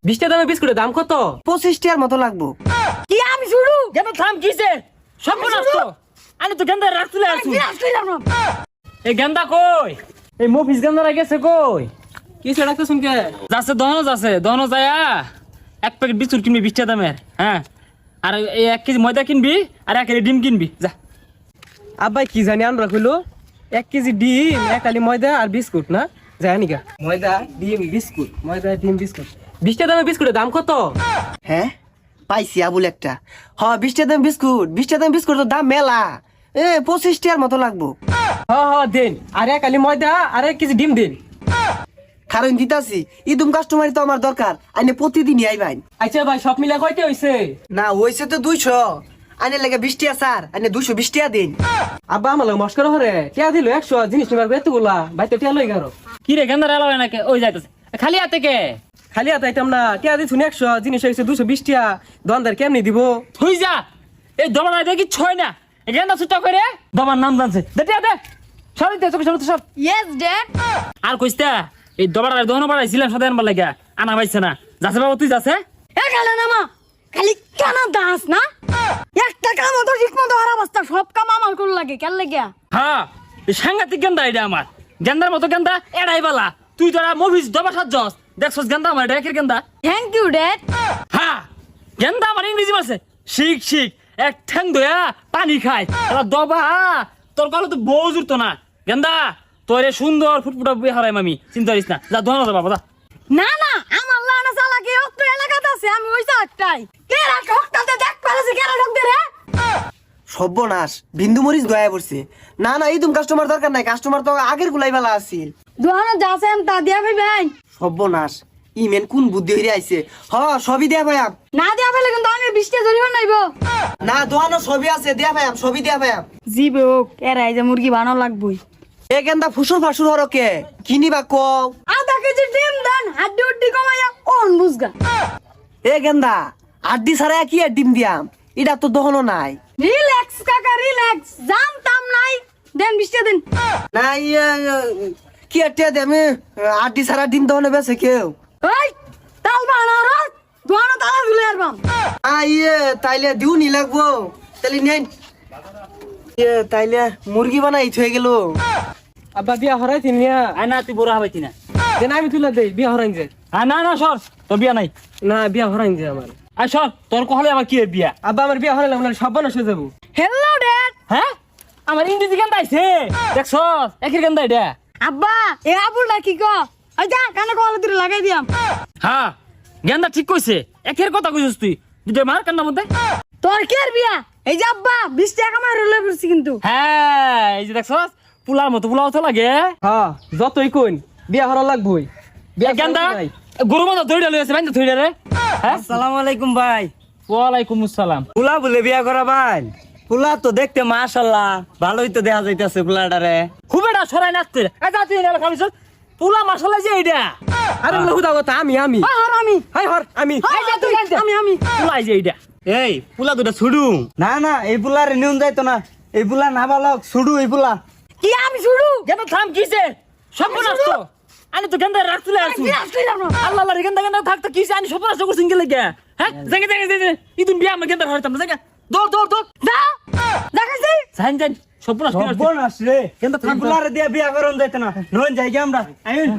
20 টাকা দামের বিস্কুটের দাম কত? 25 টাকার মতো লাগবো। কি আমি শুরু গেন্দা থাম কিছে সব নষ্ট আমি তো গেন্দা রাখছিলে আছি এই গেন্দা কই এই মফিস গেন্দা গেছে কই কিছে রাখতে শুনকে যাচ্ছে দহনো যায়া এক প্যাকেট বিস্কুট কিনবি 20 টাকা দামের হ্যাঁ আর এই 1 কেজি ময়দা কিনবি আর 1 কেজি ডিম কিনবি যা আব্বাই কি জানি আনরা কইলো 1 কেজি ডিম 1 কালি ময়দা আর বিস্কুট না জানি কা ময়দা ডিম বিস্কুট 20 টাকা দামের বিস্কুটের দাম কত? হ্যাঁ পাইছি আবুল একটা। 20 টাকা দাম বিস্কুট, 20 টাকা দাম বিস্কুটের দাম মেলা। 25 টাকার মতো লাগবো। দেন আর 1 কালি ময়দা আর 1 কেজি ডিম দিন। কারণ দিতাছি ইদুম কাস্টমারই তো আমার দরকার, আইনে প্রতিদিনই আইবাইন। আচ্ছা ভাই সব মিলা কয়টা হইছে? না হইছে তো 200, আইনে লাগে 20 টাকা স্যার, আইনে 220 টাকা দিন। আব্বা আমার মস্করা হরে টিয়া দিল 100 জিনিস নিবার এতগুলা ভাই তো টিয়া লই গারো কি রে গেন্দার এলো নাকি ওই যাইতেছে খালি হাতে কে খালি হাতে আইতাম না টিয়া দিছুন 100 জিনিস হইছে 220 টাকা দোকানদার কেমনি দিব তুই যা এই দোকান আইতে কি ছয় না এই গেন্দা ছুটা করে বাবার নাম জানছে দে টিয়া দে সব দে তোকে সব ইয়েস ড্যাড আর কইস্তা এই দোকান আর দোকান বাড়াইছিলাম সাথে আনবার লাগা আনা পাইছে না যাচ্ছে বাবা তুই যাচ্ছে এ গেলে না মা খালি কেন দাস না একটা কাম তো ঠিক মতো আর অবস্থা সব কাম আমার কোন লাগে কেন লাগিয়া হ্যাঁ এই সাংঘাতিক গেন্দা এটা আমার গেন্দার মতো গেন্দা এড়াই বালা তুই তোরা মুভিস দবা সাত জস দেখছস গেন্দা আমার ডেকের গেন্দা থ্যাংক ইউ ড্যাড হ্যাঁ গেন্দা আমার ইংরেজি মারছে শিখ এক ঠ্যাং দয়া পানি খায় এলা দবা তোর কল তো বউ জুড়তো না গেন্দা তোরে সুন্দর ফুটফুটা বিয়ে হারাই মামি চিন্তা করিস না যা ধোয়া যাবা বাবা না না আমার লানা চালাকি অত এলাকাতে আছে আমি ওইসা একটাই কেরা ঠকটাতে দেখ পারছি কেরা ঠক দে রে সর্বনাশ বিন্দু মরিচ দয়া পড়ছে। না না ইদুম কাস্টমার দরকার নাই, কাস্টমার তো আগের গুলাই বেলা আছিল। দোহানো যাছেন তা দিয়া ভাই সর্বনাশ ইমেন কোন বুদ্ধি হইরে আইছে। সবই দেয়া ভাইয়াম। না দিয়া ফেলে কিন্তু আমি 20 টাকা জরিমানা নাইব না দোয়ানো সবই আছে, দেয়া ভাইয়াম, সবই দেয়া ভাইয়াম। জিবে হোক এরা এই যে মুরগি বানানো লাগবই এ গেন্দা ফুসুর ফাসুর হরকে কিনিবা কও। আধা কেজি ডিম দেন হাড্ডি উড্ডি কমাইয়া কোন বুঝগা এ গেন্দা আড্ডি ছাড়া কি আর ডিম দিয়াম, এটা তো দহনো নাই। রিল্যাক্স কাকা রিল্যাক্স জানতাম নাই দেন 20 টাকা দেন না কি আর টিয়া দে আমি আড্ডি ছাড়া ডিম দহনে বেছে কেউ। ওই তাল বানার দোহানো তালা ঝুলে আরবাম তাইলে দিউ নি লাগবো তাইলে নেন। তাইলে মুরগি বানাই থয়ে গেল। আব্বা বিয়া হরাই তিনিয়া আয় না তুই বড় হবাই তিনা দেন আমি তুলা দেই বিয়া হরাইন যে না সর তোর বিয়া নাই না বিয়া হরাইন যে আমার আয় সর তোর কহলে আমার কি বিয়া আব্বা আমার বিয়া হরাইলাম না সব বানাস হয়ে যাবো হ্যালো ড্যাড হ্যাঁ আমার ইংরেজি গান আইছে দেখছ একের গান এটা আব্বা এ আবুলটা কি কো ওই যা কানে কল দিরে লাগাই দিয়াম হ্যাঁ গেন্দা ঠিক কইছে একের কথা কইছিস তুই দুটো মার কান্নার মধ্যে তোর কি আর বিয়া এই যে আব্বা 20 টাকা আমার রলে পড়ছি কিন্তু হ্যাঁ এই যে দেখছ পুলার মতো পুলাও তো লাগে হ্যাঁ যতই কইন বিয়া হরা লাগবই বিয়া গেন্দা গরু মতো ধইরা লইছে বাইন্দা ধইরা রে হ্যাঁ আসসালামু আলাইকুম ভাই। ওয়ালাইকুম আসসালাম পোলা বলে বিয়া করা ভাই? পোলা তো দেখতে মাশাআল্লাহ ভালোই তো দেখা যাইতেছে পোলাটারে। খুবেডা সরাই নাচতে এই যা তুই এলা খামিছ পুলা মাশাআল্লাহ যে এইটা আরে লহুদা কথা আমি আর আমি হাই হর আমি এই যে তুই আমি পুলাই যে এইটা এই পোলা দুটা ছুডু। না না এই পোলারে নিউন যাইতো না, এই পোলা নাবালক ছুডু এই পোলা। কি আমি শুরু গেন্দা থাম কিছে সব নষ্ট আনি তো গেন্দা রাখছিলে আছি আল্লাহ আল্লাহ গেন্দা থাকতে কিছে আনি সব নষ্ট করছিস গেলে কে হ্যাঁ জায়গা ইদুন বিয়া আমার গেন্দা হরতাম জায়গা দৌড় যা দেখাইছি জান সব নষ্ট সর্বনাশ রে, গেন্দা এই পোলারে দিয়া বিয়া করন যাইতো না, নন যাই আমরা আইন।